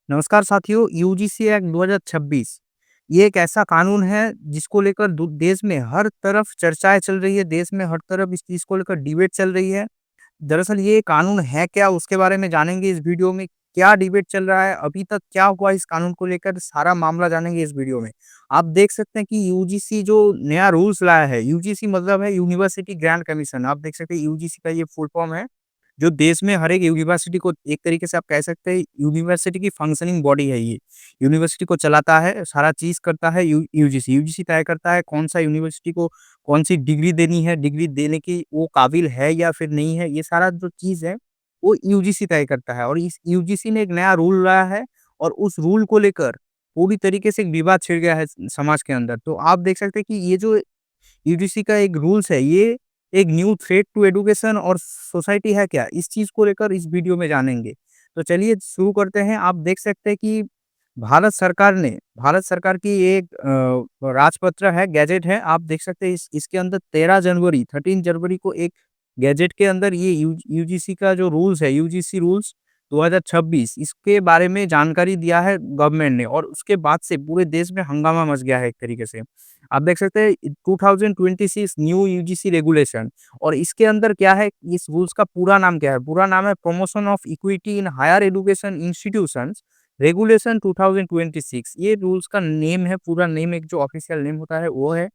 नमस्कार साथियों, UGC act 2026 ये एक ऐसा कानून है जिसको लेकर देश में हर तरफ चर्चाएं चल रही है। देश में हर तरफ इस चीज को लेकर डिबेट चल रही है। दरअसल ये कानून है क्या, उसके बारे में जानेंगे इस वीडियो में। क्या डिबेट चल रहा है, अभी तक क्या हुआ इस कानून को लेकर, सारा मामला जानेंगे इस वीडियो में। आप देख सकते हैं कि यूजीसी जो नया रूल्स लाया है, यूजीसी मतलब है यूनिवर्सिटी ग्रांट कमीशन। आप देख सकते हैं यूजीसी का ये फुल फॉर्म है, जो देश में हर एक यूनिवर्सिटी को एक तरीके से आप कह सकते हैं यूनिवर्सिटी की फंक्शनिंग बॉडी है ये। यूनिवर्सिटी को चलाता है, सारा चीज़ करता है यूजीसी। यूजीसी तय करता है कौन-सा यूनिवर्सिटी को कौन-सी डिग्री देनी है, डिग्री देने की वो काबिल है या फिर नहीं है, ये सारा जो चीज़ है, वो यूजीसी तय करता है। और इस यूजीसी ने एक नया रूल लाया है और उस रूल को लेकर पूरी तरीके से एक विवाद छिड़ गया है समाज के अंदर। तो आप देख सकते हैं कि ये जो यूजीसी का एक रूल्स है, ये एक न्यू थ्रेट टू एजुकेशन और सोसाइटी है क्या? इस चीज़ को लेकर इस वीडियो में जानेंगे। तो चलिए शुरू करते हैं। आप देख सकते हैं कि भारत सरकार की एक राजपत्र है, गैजेट है। आप देख सकते हैं इसके अंदर 13 जनवरी को एक गैजेट के अंदर ये यूजीसी का जो रूल्स है, यूजीसी रूल्स 2026 इसके बारे में जानकारी दिया है गवर्नमेंट ने, और उसके बाद से पूरे देश में हंगामा मच गया है एक तरीके से। आप देख सकते हैं 2026 न्यू यूजीसी रेगुलेशन, और इसके अंदर क्या है, इस रूल्स का पूरा नाम क्या है? पूरा नाम है promotion of equity in higher education institutions regulation 2026। ये रूल्स का नेम है, पूरा नेम एक जो ऑफिशियल नेम होता है वो है।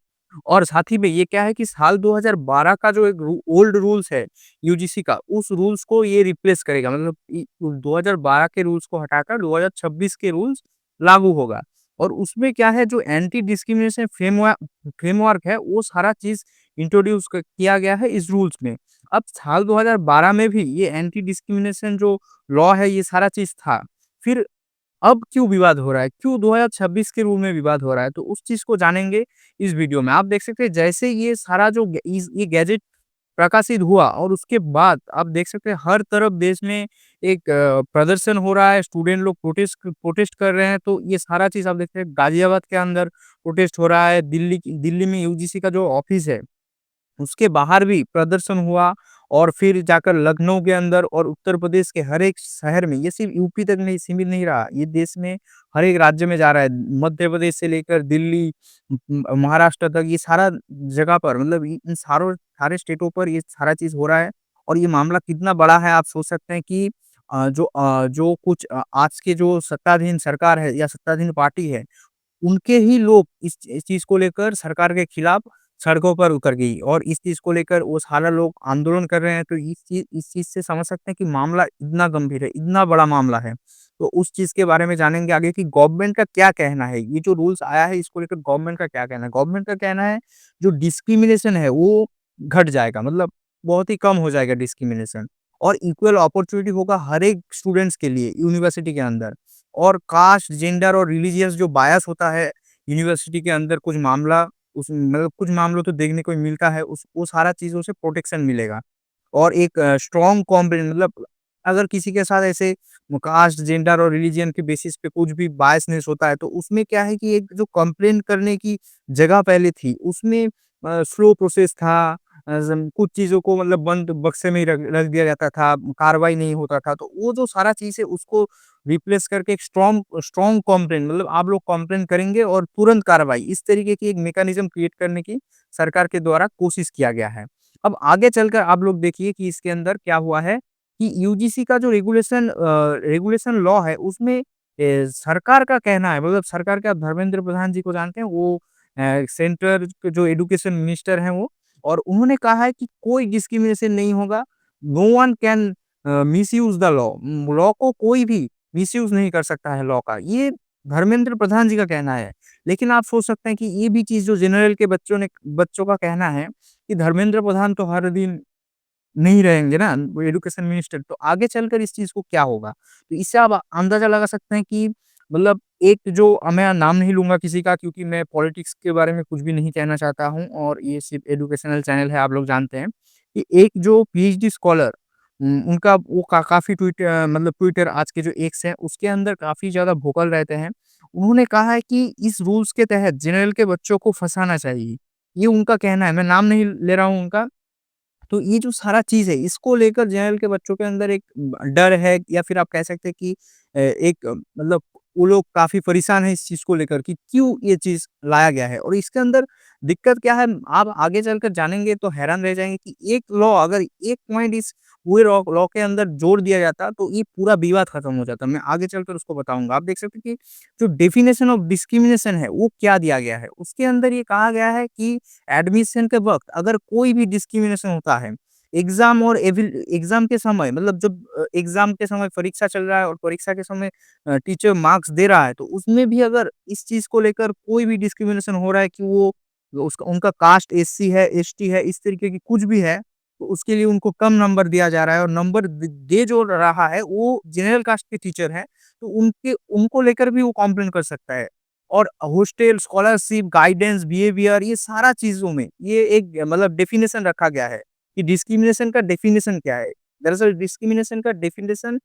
और साथ ही में ये क्या है कि साल 2012 का जो एक ओल्ड रूल्स है यूजीसी का, उस रूल्स को ये रिप्लेस करेगा। मतलब 2012 के रूल्स को हटाकर 2026 के रूल्स लागू होगा। और उसमें क्या है, जो एंटी डिस्क्रिमिनेशन फ्रेमवर्क है, वो सारा चीज़ इंट्रोड्यूस किया गया है इस रूल्स में। अब साल 2012 में भी ये एंटी डिस्क्रिमिनेशन जो लॉ है, ये सारा चीज़ था। फिर अब क्यों विवाद हो रहा है? क्यों 2026 के रूल में विवाद हो रहा है? तो उस चीज़ को जानेंगे इस वीडियो में। आप देख सकते हैं जैसे ये सारा जो ये गैजेट प्रकाशित हुआ, और उसके बाद आप देख सकते हैं हर तरफ देश में एक प्रदर्शन हो रहा है, स्टूडेंट लोग प्रोटेस्ट कर रहे हैं। तो ये सारा चीज़ आप देखते हैं गाज़ियाबाद के अंदर प्रोटेस्ट हो रहा है, दिल्ली में यूजीसी का जो ऑफ़िस है उसके बाहर भी प्रदर्शन हुआ, और फिर जाकर लखनऊ के अंदर और उत्तर प्रदेश के हर एक शहर में, ये सिर्फ यूपी तक नहीं सीमित नहीं रहा, ये देश में हर एक राज्य में जा रहा है। मध्य प्रदेश से लेकर दिल्ली, महाराष्ट्र तक, ये सारा जगह पर, मतलब इन सारे स्टेटों पर ये सारा चीज़ हो रहा है। और ये मामला कितना बड़ा है आप सोच सकते हैं कि जो कुछ आज के जो सत्ताधीन सरकार है या सत्ताधीन पार्टी है, उनके ही लोग इस चीज़ को लेकर सरकार के खिलाफ सड़कों पर उतर गई, और इस चीज़ को लेकर वो सारा लोग आंदोलन कर रहे हैं। तो इस चीज़ से समझ सकते हैं कि मामला इतना गंभीर है, इतना बड़ा मामला है। तो उस चीज़ के बारे में जानेंगे आगे कि गवर्नमेंट का क्या कहना है। ये जो रूल्स आया है इसको लेकर गवर्नमेंट का क्या कहना है? गवर्नमेंट का कहना है जो डिस्क्रिमिनेशन है वो घट जाएगा, मतलब बहुत ही कम हो जाएगा डिस्क्रिमिनेशन, और इक्वल अपॉर्चुनिटी होगा हर एक स्टूडेंट्स के लिए यूनिवर्सिटी के अंदर। और कास्ट, जेंडर और रिलीजियस जो बायस होता है यूनिवर्सिटी के अंदर, कुछ मामला उस मतलब कुछ मामलों तो देखने को मिलता है, उस वो सारा चीज़ों से प्रोटेक्शन मिलेगा। और एक स्ट्रॉन्ग कॉम्प्लेन, मतलब अगर किसी के साथ ऐसे कास्ट, जेंडर और रिलीजन के बेसिस पे कुछ भी बायसनेस होता है, तो उसमें क्या है कि एक जो कंप्लेन करने की जगह पहले थी, उसमें स्लो प्रोसेस था। कुछ चीज़ों को मतलब बंद बक्से में ही रख रख दिया जाता था, कार्रवाई नहीं होता था। तो वो जो सारा चीज़ है उसको रिप्लेस करके एक स्ट्रॉन्ग स्ट्रॉन्ग कंप्लेंट, मतलब आप लोग कंप्लेंट करेंगे और तुरंत कार्रवाई, इस तरीके की एक मैकेनिज्म क्रिएट करने की सरकार के द्वारा कोशिश किया गया है। अब आगे चलकर आप लोग देखिए कि इसके अंदर क्या हुआ है कि यूजीसी का जो रेगुलेशन लॉ है उसमें सरकार का कहना है, मतलब सरकार के, आप धर्मेंद्र प्रधान जी को जानते हैं, वो सेंटर के जो एजुकेशन मिनिस्टर हैं वो, और उन्होंने कहा है कि कोई डिस्क्रिमिनेशन नहीं होगा। No one can misuse the law. Law को कोई भी मिसयूज़ नहीं कर सकता है लॉ का। ये धर्मेंद्र प्रधान जी का कहना है। लेकिन आप सोच सकते हैं कि ये भी चीज़ जो जनरल के बच्चों का कहना है कि धर्मेंद्र प्रधान तो हर दिन नहीं रहेंगे ना, वो एजुकेशन मिनिस्टर, तो आगे चलकर इस चीज़ को क्या होगा? तो इससे आप अंदाज़ा लगा सकते हैं कि मतलब एक जो मैं नाम नहीं लूँगा किसी का, क्योंकि मैं पॉलिटिक्स के बारे में कुछ भी नहीं कहना चाहता हूँ, और ये सिर्फ़ एजुकेशनल चैनल है, आप लोग जानते हैं कि एक जो पीएचडी स्कॉलर, उनका वो काफ़ी मतलब ट्विटर आज के जो एक्स है उसके अंदर काफ़ी ज़्यादा वोकल रहते हैं। उन्होंने कहा है कि इस रूल्स के तहत जनरल के बच्चों को फँसाना चाहिए। ये उनका कहना है, मैं नाम नहीं ले रहा हूँ उनका। तो ये जो सारा चीज़ है, इसको लेकर जनरल के बच्चों के अंदर एक डर है, या फिर आप कह सकते हैं कि मतलब वो लोग काफ़ी परेशान हैं इस चीज़ को लेकर कि क्यों ये चीज़ लाया गया है और इसके अंदर दिक्कत क्या है, आप आगे चलकर जानेंगे तो हैरान रह जाएँगे कि एक लॉ अगर एक पॉइंट इस पूरे लॉ लॉ के अंदर जोड़ दिया जाता, तो ये पूरा विवाद खत्म हो जाता। मैं आगे चलकर उसको बताऊँगा। आप देख सकते हैं कि जो डेफिनिशन ऑफ डिस्क्रिमिनेशन है, वो क्या दिया गया है? उसके अंदर ये कहा गया है कि एडमिशन के वक़्त अगर कोई भी डिस्क्रिमिनेशन होता है, एग्ज़ाम के समय मतलब जब एग्ज़ाम के समय परीक्षा चल रहा है और परीक्षा के समय टीचर मार्क्स दे रहा है, तो उसमें भी अगर इस चीज़ को लेकर कोई भी डिस्क्रिमिनेशन हो रहा है कि वो उसका उनका कास्ट एससी है, एसटी है, इस तरीके की कुछ भी है, तो उसके लिए उनको कम नंबर दिया जा रहा है और नंबर दे जो रहा है, वो जनरल कास्ट के टीचर हैं, तो उनको लेकर भी वो कंप्लेन कर सकता है। और हॉस्टल, स्कॉलरशिप, गाइडेंस, बिहेवियर ये सारा चीज़ों में ये एक मतलब डेफिनिशन रखा गया है कि डिस्क्रिमिनेशन का डेफिनिशन क्या है। दरअसल डिस्क्रिमिनेशन का डेफिनिशन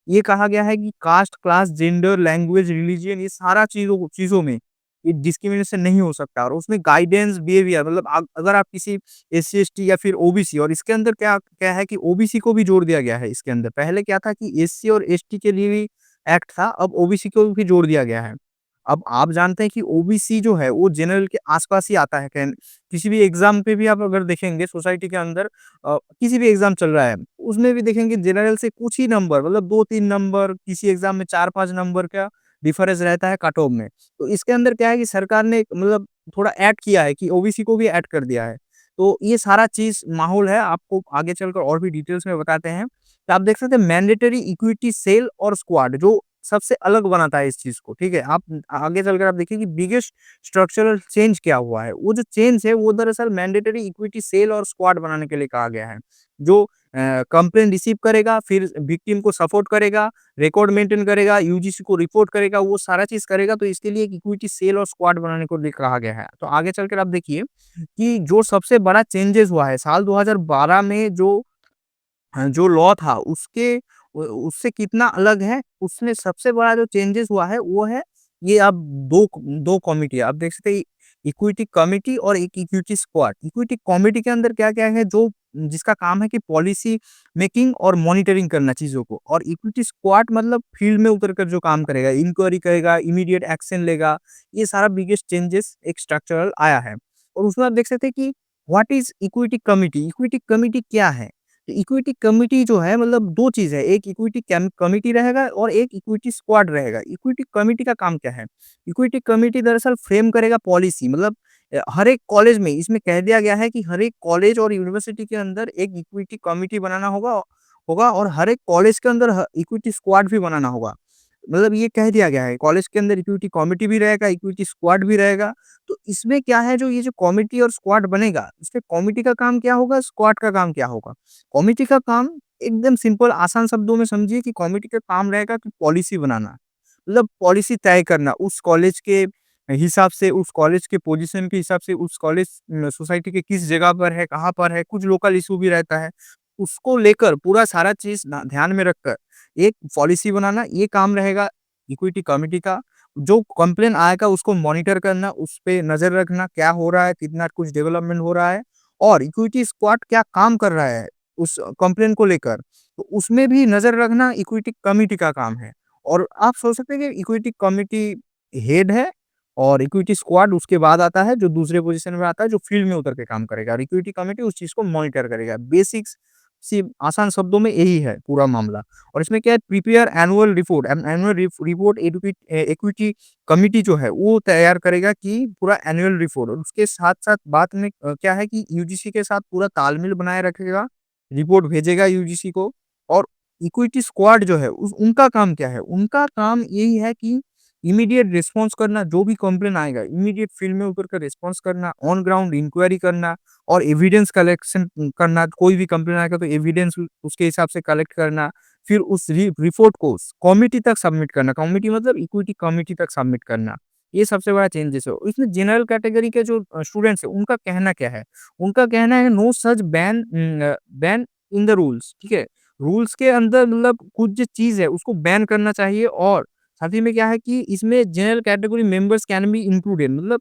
ये कहा गया है कि caste, class, gender, language, religion ये सारा चीज़ों चीज़ों में ये डिस्क्रिमिनेशन नहीं हो सकता और उसमें गाइडेंस, बिहेवियर मतलब अगर आप किसी एससी, एसटी या फिर ओबीसी और इसके अंदर क्या क्या है कि ओबीसी को भी जोड़ दिया गया है इसके अंदर। पहले क्या था कि एससी और एसटी के लिए भी एक्ट था, अब ओबीसी को भी जोड़ दिया गया है। अब आप जानते हैं कि ओबीसी जो है वो जनरल के आस-पास ही आता है कैन किसी भी एग्ज़ाम पे भी आप अगर देखेंगे सोसाइटी के अंदर किसी भी एग्ज़ाम चल रहा है, उसमें भी देखेंगे जनरल से कुछ ही नंबर मतलब 2-3 नंबर, किसी एग्ज़ाम में 4-5 नंबर का डिफरेंस रहता है कट ऑफ में। तो इसके अंदर क्या है कि सरकार ने मतलब थोड़ा ऐड किया है कि ओबीसी को भी ऐड कर दिया है। तो ये सारा चीज़ माहौल है, आपको आगे चलकर और भी डिटेल्स में बताते हैं। तो आप देख सकते हैं मैंडेटरी इक्विटी सेल और स्क्वाड जो सबसे अलग बनाता है इस चीज़ को, ठीक है? आप आगे चलकर आप देखिए कि बिगेस्ट स्ट्रक्चरल चेंज क्या हुआ है। वो जो चेंज है वो दरअसल मैंडेटरी इक्विटी सेल और स्क्वाड बनाने के लिए कहा गया है। जो कंप्लेंट रिसीव करेगा, फिर विक्टिम को सपोर्ट करेगा, रिकॉर्ड मेंटेन करेगा, यूजीसी को रिपोर्ट करेगा, वो सारा चीज़ करेगा, तो इसके लिए एक इक्विटी सेल और स्क्वाड बनाने को लिए कहा गया है। तो आगे चलकर आप देखिए कि जो सबसे बड़ा चेंजेज़ हुआ है, साल 2012 में जो लॉ था उससे कितना अलग है, उसमें सबसे बड़ा जो चेंजेज़ हुआ है वो है ये अब 2 कमिटी है। आप देख सकते हैं इक्विटी कमिटी और एक इक्विटी स्क्वाड। इक्विटी कमिटी के अंदर क्या-क्या है जो जिसका काम है कि पॉलिसी मेकिंग और मॉनिटरिंग करना चीज़ों को और इक्विटी स्क्वाड मतलब फील्ड में उतर कर जो काम करेगा, इंक्वायरी करेगा, इमीडिएट एक्शन लेगा, ये सारा बिगेस्ट चेंजेज़ एक स्ट्रक्चरल आया है। और उसमें आप देख सकते हैं कि what is equity committee? Equity committee क्या है? इक्विटी कमिटी जो है मतलब 2 चीज़ है, एक इक्विटी कमिटी रहेगा और एक इक्विटी स्क्वाड रहेगा। इक्विटी कमिटी का काम क्या है? इक्विटी कमिटी दरअसल फ्रेम करेगा पॉलिसी मतलब हर एक कॉलेज में इसमें कह दिया गया है कि हर एक कॉलेज और यूनिवर्सिटी के अंदर एक इक्विटी कमिटी बनाना होगा होगा और हर एक कॉलेज के अंदर इक्विटी स्क्वाड भी बनाना होगा। मतलब ये कह दिया गया है, कॉलेज के अंदर इक्विटी कमिटी भी रहेगा, इक्विटी स्क्वाड भी रहेगा। तो इसमें क्या है जो ये जो कमिटी और स्क्वाड बनेगा, इसमें कमिटी का काम क्या होगा, स्क्वाड का काम क्या होगा? कमिटी का काम एकदम सिंपल आसान शब्दों में समझिए कि कमिटी का काम रहेगा कि पॉलिसी बनाना। मतलब पॉलिसी तय करना उस कॉलेज के हिसाब से, उस कॉलेज के पोज़ीशन के हिसाब से, उस कॉलेज सोसाइटी के किस जगह पर है, कहाँ पर है, कुछ लोकल इश्यू भी रहता है। उसको लेकर पूरा सारा चीज़ ना ध्यान में रखकर एक पॉलिसी बनाना, ये काम रहेगा इक्विटी कमिटी का। जो कंप्लेन आएगा उसको मॉनिटर करना, उसपे नज़र रखना, क्या हो रहा है, कितना कुछ डेवलपमेंट हो रहा है और इक्विटी स्क्वाड क्या काम कर रहा है उस कंप्लेन को लेकर। तो उसमें भी नज़र रखना इक्विटी कमिटी का काम है। और आप सोच सकते हैं कि इक्विटी कमिटी हेड है और इक्विटी स्क्वाड उसके बाद आता है, जो दूसरे पोज़ीशन में आता है, जो फील्ड में उतर के काम करेगा और इक्विटी कमिटी उस चीज़ को मॉनिटर करेगा। बेसिक्स सी आसान शब्दों में यही है पूरा मामला। और इसमें क्या है prepare annual report annual report equity committee जो है वो तैयार करेगा कि पूरा एनुअल रिपोर्ट और उसके साथ-साथ बाद में क्या है कि यूजीसी के साथ पूरा तालमेल बनाए रखेगा, रिपोर्ट भेजेगा यूजीसी को और इक्विटी स्क्वाड जो है उनका काम क्या है? उनका काम यही है कि इमीडिएट रिस्पॉन्स करना, जो भी कंप्लेन आएगा इमीडिएट फील्ड में उतर कर रिस्पॉन्स करना, ऑन ग्राउंड इंक्वायरी करना और एविडेंस कलेक्शन करना, कोई भी कंप्लेन आएगा तो एविडेंस उसके हिसाब से कलेक्ट करना, फिर उस रिपोर्ट को कमिटी तक सबमिट करना, कमिटी मतलब इक्विटी कमिटी तक सबमिट करना। ये सबसे बड़ा चेंजेस है। इसमें जनरल कैटेगरी के जो स्टूडेंट्स हैं, उनका कहना क्या है? उनका कहना है no such ban in the rules, ठीक है? रूल्स के अंदर मतलब कुछ जो चीज़ है उसको बैन करना चाहिए और साथ ही में क्या है कि इसमें general category members can be included मतलब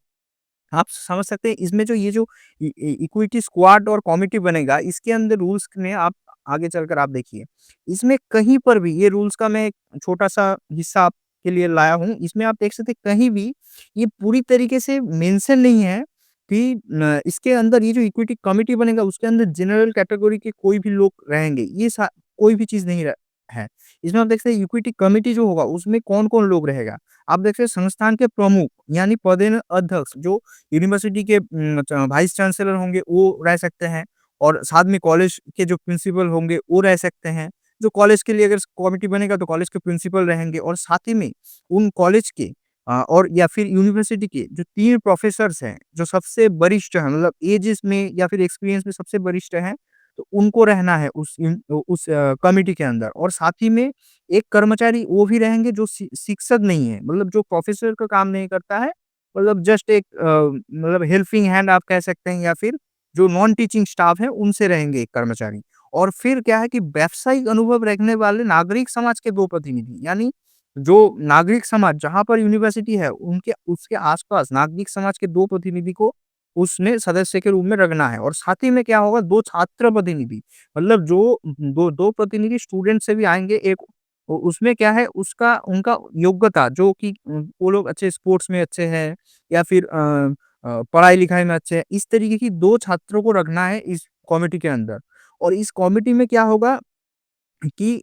आप समझ सकते हैं इसमें जो ये जो इक्विटी स्क्वाड और कमिटी बनेगा इसके अंदर रूल्स में आप आगे चलकर आप देखिए। इसमें कहीं पर भी ये रूल्स का मैं एक छोटा-सा हिस्सा आपके लिए लाया हूँ। इसमें आप देख सकते हैं कहीं भी ये पूरी तरीके से मेंशन नहीं है कि इसके अंदर ये जो इक्विटी कमिटी बनेगा उसके अंदर जनरल कैटेगरी के कोई भी लोग रहेंगे। ये सा कोई भी चीज़ नहीं है। इसमें आप देख सकते हैं इक्विटी कमिटी जो होगा उसमें कौन-कौन लोग रहेगा। आप देख सकते हैं संस्थान के प्रमुख यानी पदेन अध्यक्ष जो यूनिवर्सिटी के वाइस चांसलर होंगे वो रह सकते हैं और साथ में कॉलेज के जो प्रिंसिपल होंगे वो रह सकते हैं। जो कॉलेज के लिए अगर कमिटी बनेगा तो कॉलेज के प्रिंसिपल रहेंगे और साथ ही में उन कॉलेज के और या फिर यूनिवर्सिटी के जो 3 प्रोफ़ेसर्स हैं, जो सबसे वरिष्ठ हैं मतलब ऐजेस में या फिर एक्सपीरियंस में सबसे वरिष्ठ हैं, तो उनको रहना है उस कमिटी के अंदर और साथ ही में एक कर्मचारी वो भी रहेंगे जो शिक्षक नहीं है, मतलब जो प्रोफ़ेसर का काम नहीं करता है, मतलब जस्ट एक मतलब हेल्पिंग हैंड आप कह सकते हैं या फिर जो नॉन टीचिंग स्टाफ है, उनसे रहेंगे एक कर्मचारी। और फिर क्या है कि व्यावसायिक अनुभव रखने वाले नागरिक समाज के 2 प्रतिनिधि, यानी जो नागरिक समाज जहाँ पर यूनिवर्सिटी है, उनके उसके आस-पास नागरिक समाज के 2 प्रतिनिधि को उसमें सदस्य के रूप में रखना है और साथ ही में क्या होगा 2 छात्र प्रतिनिधि, मतलब जो 2 प्रतिनिधि स्टूडेंट से भी आएँगे, एक उसमें क्या है उसका उनका योग्यता जो कि वो लोग अच्छे स्पोर्ट्स में अच्छे हैं या फिर पढ़ाई-लिखाई में अच्छे हैं, इस तरीके की 2 छात्रों को रखना है इस कमिटी के अंदर। और इस कमिटी में क्या होगा कि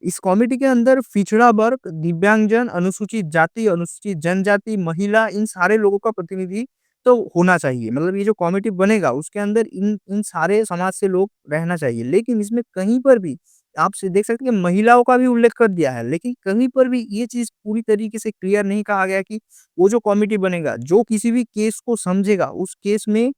इस कमिटी के अंदर पिछड़ा वर्ग, दिव्यांगजन, अनुसूचित जाति, अनुसूचित जनजाति, महिला इन सारे लोगों का प्रतिनिधि तो होना चाहिए। मतलब ये जो कमिटी बनेगा उसके अंदर इन इन सारे समाज से लोग रहना चाहिए। लेकिन इसमें कहीं पर भी आप से देख सकते हैं कि महिलाओं का भी उल्लेख कर दिया है। लेकिन कहीं पर भी ये चीज़ पूरी तरीके से क्लियर नहीं कहा गया कि वो जो कमिटी बनेगा, जो किसी भी केस को समझेगा, उस केस में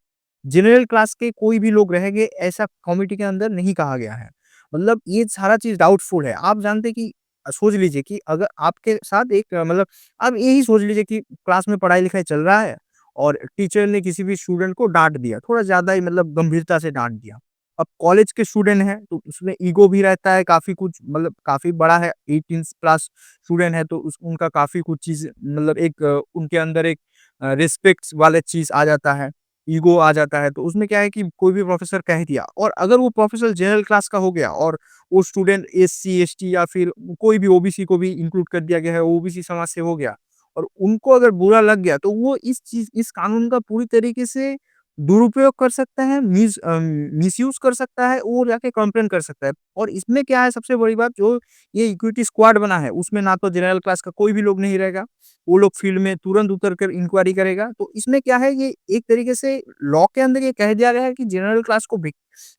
जनरल क्लास के कोई भी लोग रहेंगे, ऐसा कमिटी के अंदर नहीं कहा गया है। मतलब ये सारा चीज़ डाउटफुल है। आप जानते हैं कि सोच लीजिए कि अगर आपके साथ एक मतलब आप यही सोच लीजिए कि क्लास में पढ़ाई-लिखाई चल रहा है और टीचर ने किसी भी स्टूडेंट को डाँट दिया, थोड़ा ज़्यादा ही मतलब गंभीरता से डाँट दिया। अब कॉलेज के स्टूडेंट हैं, तो उसमें ईगो भी रहता है काफ़ी कुछ मतलब काफ़ी बड़ा है, 18 प्लस स्टूडेंट है तो उस उनका काफ़ी कुछ चीज़ मतलब एक उनके अंदर एक रिस्पेक्ट वाला चीज़ आ जाता है। ईगो आ जाता है, तो उसमें क्या है कि कोई भी प्रोफ़ेसर कह दिया और अगर वो प्रोफ़ेसर जनरल क्लास का हो गया और वो स्टूडेंट एससी, एसटी या फिर कोई भी ओबीसी को भी इंक्लूड कर दिया गया है, ओबीसी समाज से हो गया और उनको अगर बुरा लग गया, तो वो इस कानून का पूरी तरीके से दुरुपयोग कर सकता है, मिसयूज़ कर सकता है, वो जाके कंप्लेन कर सकता है और इसमें क्या है सबसे बड़ी बात जो ये इक्विटी स्क्वाड बना है, उसमें ना तो जनरल क्लास का कोई भी लोग नहीं रहेगा। वो लोग फील्ड में तुरंत उतर कर इंक्वायरी करेगा। तो इसमें क्या है ये एक तरीके से लॉ के अंदर ये कह दिया गया है कि जनरल क्लास को भी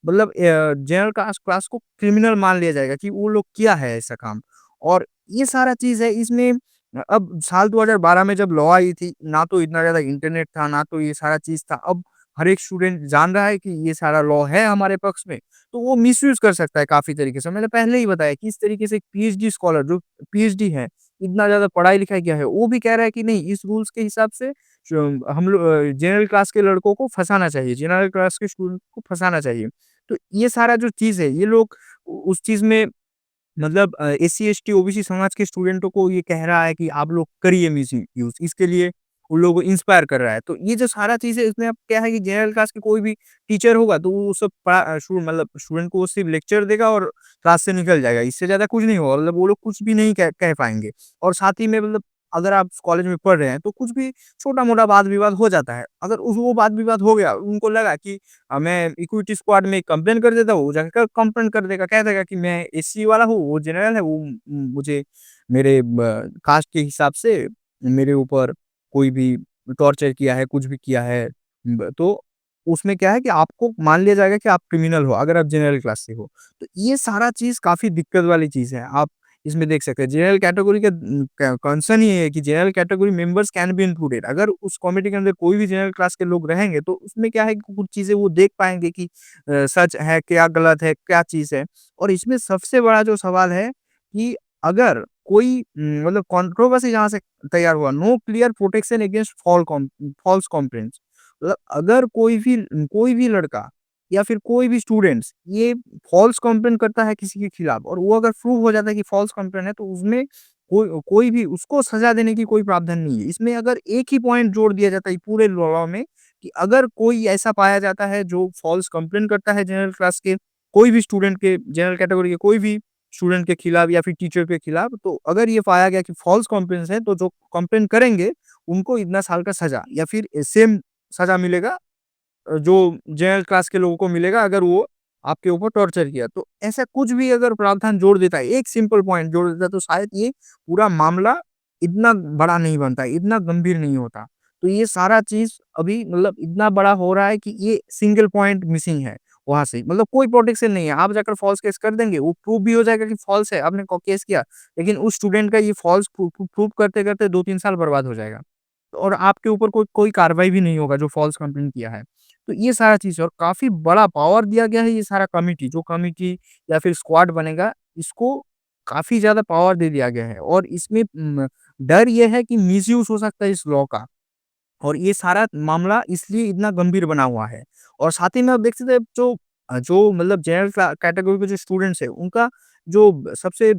मतलब जनरल क्लास क्लास को क्रिमिनल मान लिया जाएगा कि वो लोग किया है ऐसा काम। और ये सारा चीज़ है इसमें अब साल 2012 में जब लॉ आई थी, ना तो इतना ज़्यादा इंटरनेट था, ना तो ये सारा चीज़ था। अब हर एक स्टूडेंट जान रहा है कि ये सारा लॉ है हमारे पक्ष में, तो वो मिसयूज़ कर सकता है काफ़ी तरीके से। मैंने पहले ही बताया कि इस तरीके से एक पीएचडी स्कॉलर जो पीएचडी है इतना ज़्यादा पढ़ाई-लिखाई किया है, वो भी कह रहा है कि नहीं इस रूल्स के हिसाब से हम लोग जनरल क्लास के लड़कों को फँसाना चाहिए, जनरल क्लास के स्टूडेंट को फँसाना चाहिए। तो ये सारा जो चीज़ है, ये लोग उस चीज़ में मतलब एससी, एसटी, ओबीसी समाज के स्टूडेंटों को ये कह रहा है कि आप लोग करिए मिसयूज़ इसके लिए उन लोगों को इंस्पायर कर रहा है। तो ये जो सारा चीज़ है इसमें अब क्या है कि जनरल क्लास के कोई भी टीचर होगा तो वो सब मतलब स्टूडेंट को वो सिर्फ लेक्चर देगा और क्लास से निकल जाएगा। इससे ज़्यादा कुछ नहीं होगा मतलब वो लोग कुछ भी नहीं कह पाएँगे। और साथ ही में मतलब अगर आप कॉलेज में पढ़ रहे हैं तो कुछ भी छोटा-मोटा वाद-विवाद हो जाता है। अगर उस वो वाद-विवाद हो गया, उनको लगा कि मैं इक्विटी स्क्वाड में कंप्लेन कर देता हूँ, वो जाकर कंप्लेन कर देगा, कह देगा कि मैं एससी वाला हूँ, वो जनरल है, वो मुझे मेरे कास्ट के हिसाब से मेरे ऊपर कोई भी टॉर्चर किया है, कुछ भी किया है। तो उसमें क्या है कि आपको मान लिया जाएगा कि आप क्रिमिनल हो, अगर आप जनरल क्लास से हो। तो ये सारा चीज़ काफ़ी दिक्कत वाली चीज़ है। आप इसमें देख सकते हैं जनरल कैटेगरी का कंसर्न ये है कि general category members can be included. अगर उस कमिटी के अंदर कोई भी जनरल क्लास के लोग रहेंगे तो उसमें क्या है कि कुछ चीज़ें वो देख पाएँगे कि सच है, क्या गलत है, क्या चीज़ है। और इसमें सबसे बड़ा जो सवाल है कि अगर कोई मतलब कंट्रोवर्सी जहाँ से तैयार हुआ, no clear protection against false complaints. मतलब अगर कोई भी लड़का या फिर कोई भी स्टूडेंट्स ये फ़ॉल्स कंप्लेंट करता है किसी के खिलाफ और वो अगर प्रूव हो जाता है कि फ़ॉल्स कंप्लेंट है तो उसमें कोई भी उसको सज़ा देने की कोई प्रावधान नहीं है। इसमें अगर एक ही पॉइंट जोड़ दिया जाता है पूरे लॉ में कि अगर कोई ऐसा पाया जाता है जो फ़ॉल्स कंप्लेंट करता है जनरल क्लास के कोई भी स्टूडेंट के जनरल कैटेगरी के कोई भी स्टूडेंट के खिलाफ या फिर टीचर के खिलाफ, तो अगर ये पाया गया कि फ़ॉल्स कंप्लेंट्स है, तो जो कंप्लेंट करेंगे, उनको इतना साल का सज़ा या फिर सेम सज़ा मिलेगा जो जनरल क्लास के लोगों को मिलेगा अगर वो आपके ऊपर टॉर्चर किया। तो ऐसा कुछ भी अगर प्रावधान जोड़ देता है, एक सिंपल पॉइंट जोड़ देता है, तो शायद ये पूरा मामला इतना बड़ा नहीं बनता, इतना गंभीर नहीं होता। तो ये सारा चीज़ अभी मतलब इतना बड़ा हो रहा है कि ये सिंगल पॉइंट मिसिंग है वहाँ से। मतलब कोई प्रोटेक्शन नहीं है। आप जाकर फ़ॉल्स केस कर देंगे, वो प्रूव भी हो जाएगा कि फ़ॉल्स है, आपने को केस किया। लेकिन उस स्टूडेंट का ये फ़ॉल्स प्रूव करते-करते 2-3 साल बर्बाद हो जाएगा। और आपके ऊपर कोई कोई कार्रवाई भी नहीं होगा जो फ़ॉल्स कंप्लेंट किया है। तो ये सारा चीज़ है और काफ़ी बड़ा पावर दिया गया है ये सारा कमिटी जो कमिटी या फिर स्क्वाड बनेगा, इसको काफ़ी ज़्यादा पावर दे दिया गया है और इसमें डर ये है कि मिसयूज़ हो सकता है इस लॉ का और ये सारा मामला इसलिए इतना गंभीर बना हुआ है। और साथ ही में आप देख सकते हैं जो मतलब जनरल कैटेगरी के जो स्टूडेंट्स हैं, उनका जो सबसे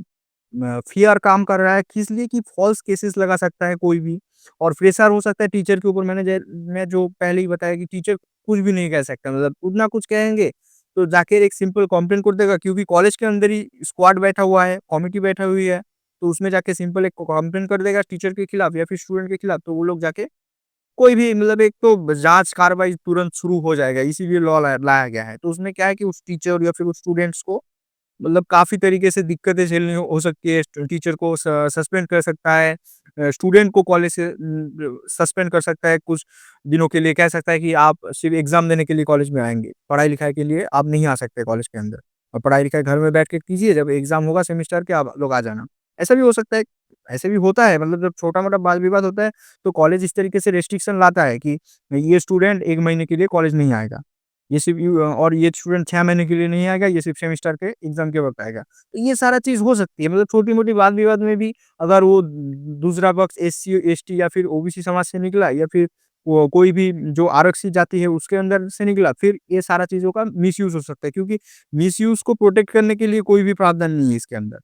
फ़ियर काम कर रहा है किस लिए कि फ़ॉल्स केसेस लगा सकता है कोई भी और प्रेशर हो सकता है टीचर के ऊपर। मैं जो पहले ही बताया कि टीचर कुछ भी नहीं कह सकता, मतलब उतना कुछ कहेंगे तो जाके एक सिंपल कंप्लेंट कर देगा क्योंकि कॉलेज के अंदर ही स्क्वाड बैठा हुआ है, कमिटी बैठा हुई है, तो उसमें जाके सिंपल एक कंप्लेंट कर देगा टीचर के खिलाफ या फिर स्टूडेंट के खिलाफ, तो वो लोग जाके कोई भी मतलब एक तो जाँच कार्रवाई तुरंत शुरू हो जाएगा, इसीलिए लॉ लाया गया है। तो उसमें क्या है कि उस टीचर या फिर उस स्टूडेंट्स को मतलब काफ़ी तरीके से दिक्कतें झेलनी हो सकती है। टीचर को सस्पेंड कर सकता है, स्टूडेंट को कॉलेज से सस्पेंड कर सकता है कुछ दिनों के लिए, कह सकता है कि आप सिर्फ़ एग्ज़ाम देने के लिए कॉलेज में आएँगे, पढ़ाई-लिखाई के लिए आप नहीं आ सकते कॉलेज के अंदर और पढ़ाई-लिखाई घर में बैठ के कीजिए, जब एग्ज़ाम होगा सेमेस्टर के आप लोग आ जाना। ऐसा भी हो सकता है, ऐसे भी होता है मतलब जब छोटा-मोटा वाद-विवाद होता है, तो कॉलेज इस तरीके से रिस्ट्रिक्शन लाता है कि ये स्टूडेंट 1 महीने के लिए कॉलेज नहीं आएगा। ये सिर्फ़ और ये स्टूडेंट 6 महीने के लिए नहीं आएगा, ये सिर्फ़ सेमेस्टर के एग्ज़ाम के वक़्त आएगा। तो ये सारा चीज़ हो सकती है, मतलब छोटी-मोटी वाद-विवाद में भी अगर वो दूसरा पक्ष एससी, एसटी या फिर ओबीसी समाज से निकला या फिर वो कोई भी जो आरक्षित जाति है उसके अंदर से निकला, फिर ये सारा चीज़ों का मिसयूज़ हो सकता है क्योंकि मिसयूज़ को प्रोटेक्ट करने के लिए कोई भी प्रावधान नहीं है इसके अंदर।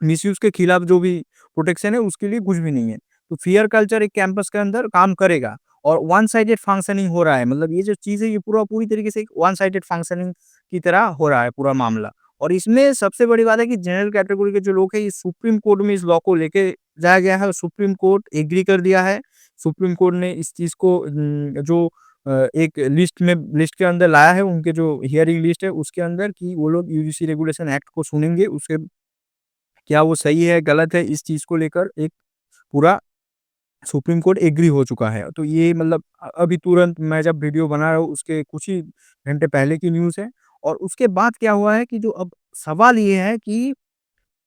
मिसयूज़ के खिलाफ जो भी प्रोटेक्शन है उसके लिए कुछ भी नहीं है। तो फ़ियर कल्चर एक कैंपस के अंदर काम करेगा और वन साइडेड फंक्शनिंग हो रहा है। मतलब ये जो चीज़ है ये पूरी तरीके से एक वन साइडेड फंक्शनिंग की तरह हो रहा है पूरा मामला। और इसमें सबसे बड़ी बात है कि जनरल कैटेगरी के जो लोग हैं ये सुप्रीम कोर्ट में इस लॉ को लेके जाया गया है और सुप्रीम कोर्ट एग्री कर दिया है। सुप्रीम कोर्ट ने इस चीज़ को जो एक लिस्ट के अंदर लाया है उनके जो हियरिंग लिस्ट है उसके अंदर कि वो लोग यूजीसी रेगुलेशन एक्ट को सुनेंगे। उसके क्या वो सही है, गलत है, इस चीज़ को लेकर एक पूरा सुप्रीम कोर्ट एग्री हो चुका है। तो ये मतलब अभी तुरंत मैं जब वीडियो बना रहा हूँ उसके कुछ ही घंटे पहले की न्यूज़ है और उसके बाद क्या हुआ है कि जो अब सवाल ये है कि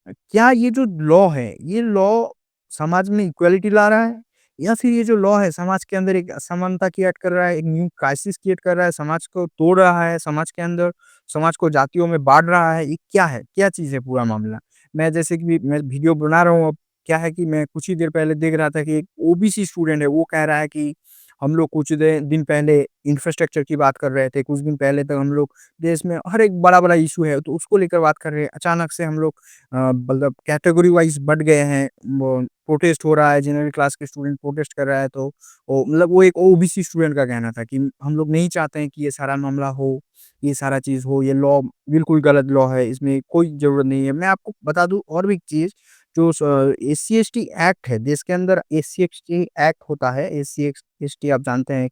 क्या ये जो लॉ है, ये लॉ समाज में इक्वालिटी ला रहा है? या फिर ये जो लॉ है समाज के अंदर एक असमानता क्रिएट कर रहा है, एक न्यू क्राइसिस क्रिएट कर रहा है, समाज को तोड़ रहा है, समाज के अंदर समाज को जातियों में बाँट रहा है, ये क्या है? क्या चीज़ है पूरा मामला? मैं जैसे कि मैं वीडियो बना रहा हूँ अब, क्या है कि मैं कुछ ही देर पहले देख रहा था कि एक ओबीसी स्टूडेंट है, वो कह रहा है कि हम लोग कुछ दिन पहले इंफ्रास्ट्रक्चर की बात कर रहे थे, कुछ दिन पहले तक हम लोग देश में हर एक बड़ा-बड़ा इश्यू है, तो उसको लेकर बात कर रहे हैं। अचानक से हम लोग मतलब कैटेगरी वाइज़ बँट गए हैं। वो प्रोटेस्ट हो रहा है, जनरल क्लास के स्टूडेंट प्रोटेस्ट कर रहा है, तो वो मतलब वो एक ओबीसी स्टूडेंट का कहना था कि हम लोग नहीं चाहते हैं कि ये सारा मामला हो, ये सारा चीज़ हो, ये लॉ बिल्कुल गलत लॉ है, इसमें कोई ज़रूरत नहीं है। मैं आपको बता दूँ और भी एक चीज़, जो एससी-एसटी एक्ट है, देश के अंदर एससी-एसटी एक्ट होता है, एससी-एसटी आप जानते हैं,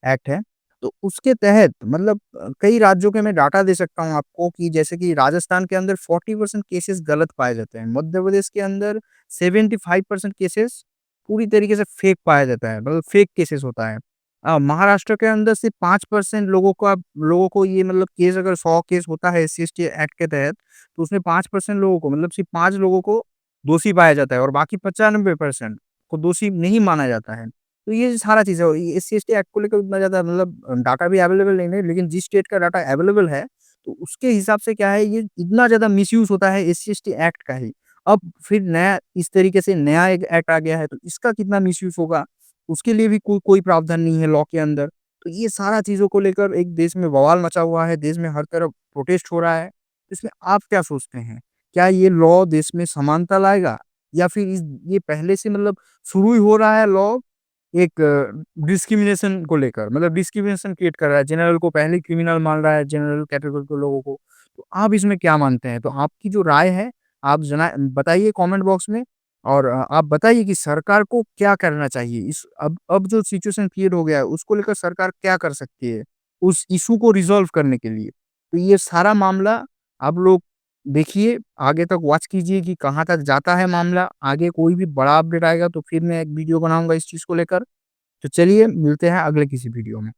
एक्ट है। तो उसके तहत मतलब कई राज्यों के मैं डाटा दे सकता हूँ आपको कि जैसे कि राजस्थान के अंदर 40% केसेस गलत पाए जाते हैं। मध्य प्रदेश के अंदर 75% केसेस पूरी तरीके से फेक पाया जाता है, मतलब फेक केसेस होता है। महाराष्ट्र के अंदर सिर्फ 5% लोगों को ये मतलब केस, अगर 100 केस होता है एससी-एसटी एक्ट के तहत, तो उसमें 5% लोगों को मतलब सिर्फ 5 लोगों को दोषी पाया जाता है और बाकी 95% को दोषी नहीं माना जाता है। तो ये सारा चीज़ है और ये एससी-एसटी एक्ट को लेकर उतना ज़्यादा मतलब डाटा भी अवेलेबल नहीं है, लेकिन जिस स्टेट का डाटा अवेलेबल है, तो उसके हिसाब से क्या है, ये इतना ज़्यादा मिसयूज़ होता है एससी-एसटी एक्ट का ही। अब फिर नया इस तरीके से नया एक एक्ट आ गया है, तो इसका कितना मिसयूज़ होगा, उसके लिए भी कोई प्रावधान नहीं है लॉ के अंदर। तो ये सारा चीज़ों को लेकर एक देश में बवाल मचा हुआ है, देश में हर तरफ प्रोटेस्ट हो रहा है। इसमें आप क्या सोचते हैं? क्या ये लॉ देश में समानता लाएगा? या फिर ये पहले से मतलब शुरू ही हो रहा है लॉ एक डिस्क्रिमिनेशन को लेकर, मतलब डिस्क्रिमिनेशन क्रिएट कर रहा है, जनरल को पहले क्रिमिनल मान रहा है, जनरल कैटेगरी के लोगों को। तो आप इसमें क्या मानते हैं? तो आपकी जो राय है, आप बताइए कमेंट बॉक्स में और आप बताइए कि सरकार को क्या करना चाहिए? इस अब जो सिचुएशन क्रिएट हो गया है, उसको लेकर सरकार क्या कर सकती है, उस इश्यू को रिज़ॉल्व करने के लिए? तो ये सारा मामला आप लोग देखिए, आगे तक वॉच कीजिए कि कहाँ तक जाता है मामला। आगे कोई भी बड़ा अपडेट आएगा तो फिर मैं एक वीडियो बनाऊँगा इस चीज़ को लेकर। तो चलिए मिलते हैं अगले किसी वीडियो में।